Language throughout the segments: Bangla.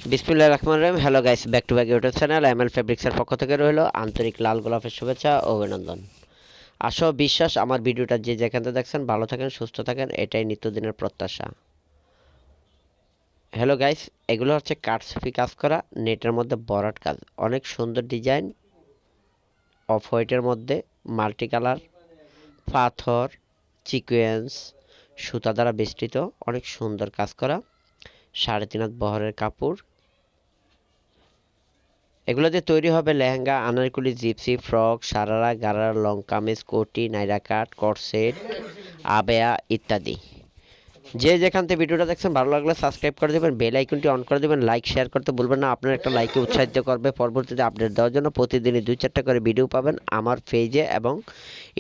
বিসমিল্লাহির রহমানির রহিম। Hello guys, back to back YouTube channel ML ফেব্রিক্সের পক্ষ থেকে রইল আন্তরিক লাল গোলাপের শুভেচ্ছা ও অভিনন্দন। আশা ও বিশ্বাস আমার ভিডিওটা যে যেখান থেকে দেখছেন ভালো থাকেন, সুস্থ থাকেন, এটাই নিত্যদিনের প্রত্যাশা। হ্যালো গাইস, এগুলো হচ্ছে কাটছবি কাজ করা নেটের মধ্যে বরাট কাজ, অনেক সুন্দর ডিজাইন, অফ হোয়াইটের মধ্যে মাল্টি কালার, পাথর, সিকোয়েন্স, সুতা দ্বারা বেষ্টিত, অনেক সুন্দর কাজ করা 3.5 হাত বহরের কাপড়। এগুলো দিয়ে তৈরি হবে lehenga, anarkali, gypsy, frock, sharara, gharara, long kameez, কোটি, নাইরা কাট, কটসেট, আবেয়া ইত্যাদি। যে যেখান থেকে ভিডিওটা দেখছেন ভালো লাগলে সাবস্ক্রাইব করে দেবেন, বেল আইকনটি অন করে দেবেন, লাইক শেয়ার করতে ভুলবেন না। আপনার একটা লাইকে উৎসাহিত করবে পরবর্তীতে আপডেট দেওয়ার জন্য। প্রতিদিনই 2-4টা করে ভিডিও পাবেন আমার পেজে এবং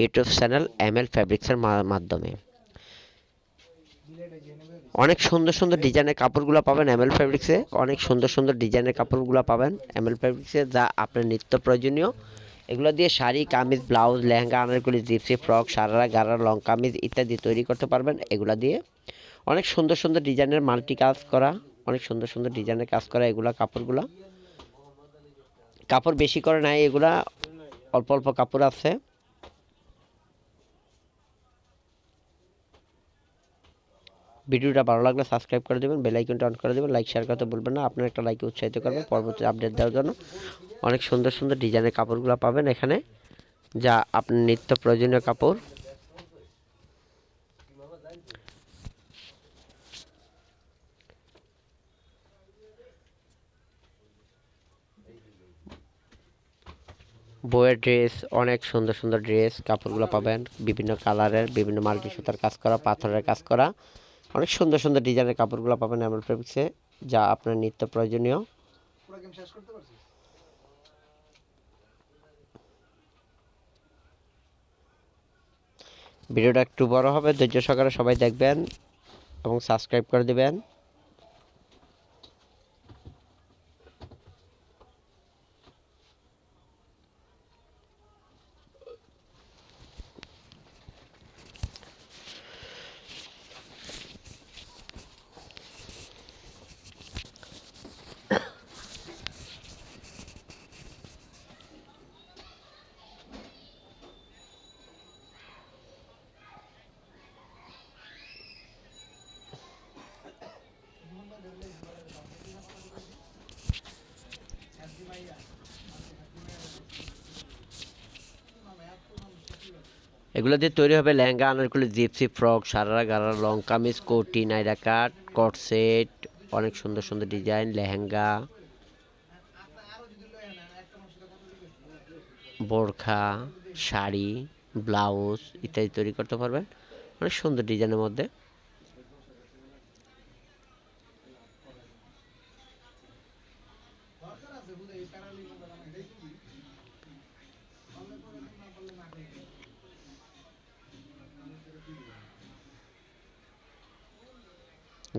ইউটিউব চ্যানেল এমএল ফ্যাব্রিক্সের মাধ্যমে। অনেক সুন্দর সুন্দর ডিজাইনের কাপড়গুলো পাবেন এমএল ফ্যাব্রিক্সে, অনেক সুন্দর সুন্দর ডিজাইনের কাপড়গুলো পাবেন এমএল ফ্যাব্রিক্সে, যা আপনার নিত্য প্রয়োজনীয়। এগুলো দিয়ে sari, kameez, blouse, lehenga, anarkali, gypsy, frock, sharara, gharara, long kameez ইত্যাদি তৈরি করতে পারবেন। এগুলো দিয়ে অনেক সুন্দর সুন্দর ডিজাইনের মাল্টি কাজ করা, অনেক সুন্দর সুন্দর ডিজাইনের কাজ করা এগুলা কাপড়গুলো। কাপড় বেশি করে নাই, এগুলা অল্প অল্প কাপড় আছে। ভিডিওটা ভালো লাগলে সাবস্ক্রাইব করে দেবেন, বেল আইকনটা অন করে দেবেন, লাইক শেয়ার করতে ভুলবেন না। আপনার একটা লাইকে উৎসাহিত করবে পরবর্তী আপডেট দেওয়ার জন্য। অনেক সুন্দর সুন্দর ডিজাইনের কাপড়গুলো পাবেন এখানে, যা আপনার নিত্য প্রয়োজনীয় কাপড়। বইয়ের ড্রেস, অনেক সুন্দর সুন্দর ড্রেস কাপড়গুলো পাবেন, বিভিন্ন কালারের, বিভিন্ন মাল্টি সুতার কাজ করা, পাথরের কাজ করা, অনেক সুন্দর সুন্দর ডিজাইনের কাপড়গুলো পাবেন এমএল ফেব্রিক্সে, যা আপনার নিত্য প্রয়োজনীয়। ভিডিওটা একটু বড় হবে, ধৈর্য সহকারে সবাই দেখবেন এবং সাবস্ক্রাইব করে দিবেন। এগুলো দিয়ে তৈরি হবে lehenga, anarkali, gypsy, frock, sharara, gharara, long kameez, কোটি, নাইরা কাট, কট সেট, অনেক সুন্দর সুন্দর ডিজাইন লেহেঙ্গা, বোরখা, শাড়ি, ব্লাউজ ইত্যাদি তৈরি করতে পারবেন অনেক সুন্দর ডিজাইনের মধ্যে।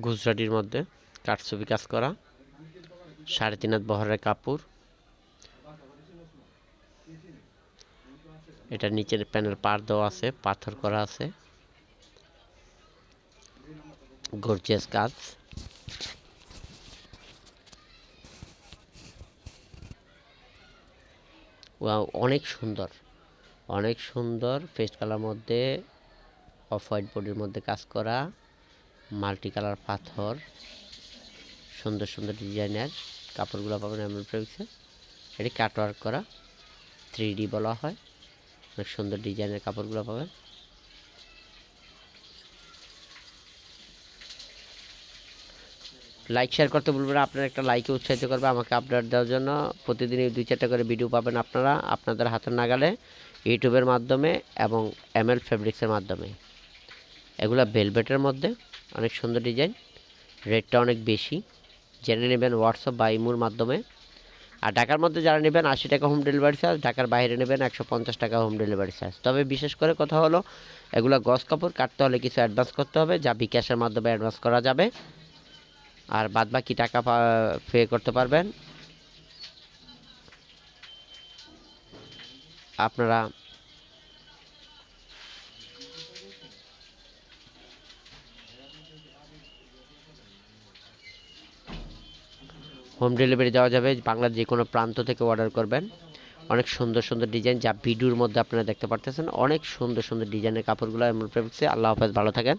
গুজরাটির মধ্যে কাঠছবি কাজ করা 3.5 হাত বহরের কাপড়। এটা নিচের প্যানেল পার দেওয়া আছে, পাথর করা আছে, গর্জিয়াস কাজ। ওয়াও, অনেক সুন্দর, অনেক সুন্দর পেস্ট কালার মধ্যে অফ হোয়াইট বডির মধ্যে কাজ করা মাল্টি কালার পাথর, সুন্দর সুন্দর ডিজাইনের কাপড়গুলো পাবেন এমএল ফেব্রিক্সে। এটি কাটওয়ার্ক করা 3D বলা হয়, অনেক সুন্দর ডিজাইনের কাপড়গুলো পাবেন। লাইক শেয়ার করতে ভুলবেন না, আপনার একটা লাইকে উৎসাহিত করবে আমাকে আপডেট দেওয়ার জন্য। প্রতিদিনই 2-4টা করে ভিডিও পাবেন আপনারা আপনাদের হাতের নাগালে, ইউটিউবের মাধ্যমে এবং এমএল ফেব্রিক্সের মাধ্যমে। এগুলো ভেলভেটের মধ্যে অনেক সুন্দর ডিজাইন, রেটটা অনেক বেশি। জেনে নেবেন হোয়াটসঅ্যাপ বা ইমোর মাধ্যমে। আর ঢাকার মধ্যে যারা নেবেন 80 টাকা হোম ডেলিভারি চার্জ, ঢাকার বাইরে নেবেন 150 টাকা হোম ডেলিভারি চার্জ। তবে বিশেষ করে কথা হলো, এগুলো গস কাপড় কাটতে হলে কিছু অ্যাডভান্স করতে হবে, যা বিকাশের মাধ্যমে অ্যাডভান্স করা যাবে, আর বাদবাকি টাকা পে করতে পারবেন আপনারা। হোম ডেলিভারি দেওয়া যাবে, বাংলার যে কোনো প্রান্ত থেকে অর্ডার করবেন। অনেক সুন্দর সুন্দর ডিজাইন, যা ভিডিওর মধ্যে আপনারা দেখতে পারতেছেন। অনেক সুন্দর সুন্দর ডিজাইনের কাপড়গুলো এমএল ফেব্রিক্সে। আল্লাহ হাফেজ, ভালো থাকেন।